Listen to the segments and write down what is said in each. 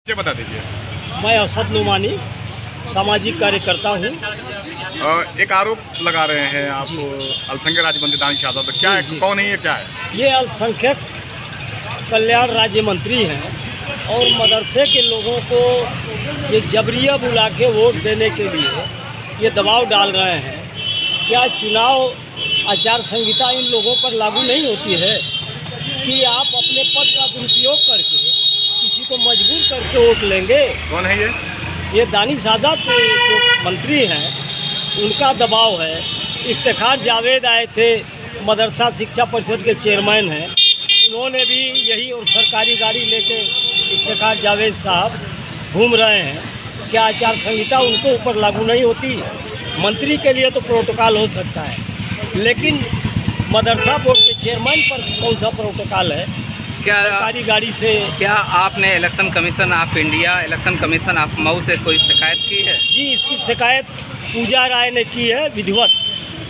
बता दीजिए। मैं असद नुमानी सामाजिक कार्यकर्ता हूँ। एक आरोप लगा रहे हैं आप अल्पसंख्यक राज्य मंत्री दानिश यादव, तो क्या है, कौन है ये, क्या है? ये अल्पसंख्यक कल्याण राज्य मंत्री हैं और मदरसे के लोगों को ये जबरिया बुला के वोट देने के लिए ये दबाव डाल रहे हैं। क्या चुनाव आचार संहिता इन लोगों पर लागू नहीं होती है कि आप अपने पद का दुरुपयोग करके किसी को मजबूर करके वोट लेंगे? कौन है ये दानिश यादव जो मंत्री हैं उनका दबाव है। इफ्तिखार जावेद आए थे, मदरसा शिक्षा परिषद के चेयरमैन हैं, उन्होंने भी यही और सरकारी गाड़ी लेके इफ्तिखार जावेद साहब घूम रहे हैं। क्या आचार संहिता उनको ऊपर लागू नहीं होती? मंत्री के लिए तो प्रोटोकॉल हो सकता है, लेकिन मदरसा बोर्ड के चेयरमैन पर कौन सा प्रोटोकॉल है? क्या सरकारी गाड़ी से? क्या आपने election commission of India, election commission of Mau से कोई शिकायत की है? जी, इसकी शिकायत पूजा राय ने की है विधिवत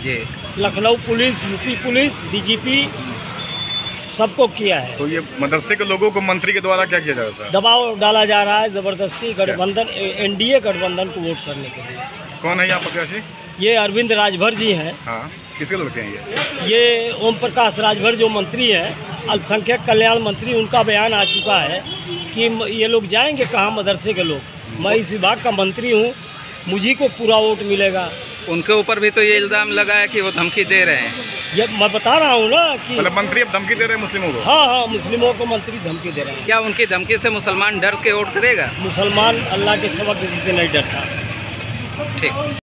जी। Lucknow police, UP police, DGP सबको किया है। तो ये मदरसे के लोगों को मंत्री के द्वारा क्या किया जा रहा है? दबाव डाला जा रहा है ज़बरदस्ती गठबंधन, एनडीए गठबंधन को वोट करने के लिए। कौन है यहाँ प्रत्याशी? ये अरविंद राजभर जी हैं। हाँ, किसके लड़के हैं ये ओम प्रकाश राजभर जो मंत्री हैं, अल्पसंख्यक कल्याण मंत्री, उनका बयान आ चुका है कि ये लोग जाएंगे कहाँ मदरसे के लोग। मैं इस विभाग का मंत्री हूँ, मुझी को पूरा वोट मिलेगा। उनके ऊपर भी तो ये इल्ज़ाम लगा है कि वो धमकी दे रहे हैं। ये मैं बता रहा हूँ ना कि मतलब मंत्री अब धमकी दे रहे हैं मुस्लिमों को? हाँ, मुस्लिमों को मंत्री धमकी दे रहे हैं। क्या उनकी धमकी से मुसलमान डर के वोट करेगा? मुसलमान अल्लाह के सिवा किसी से नहीं डरता। ठीक।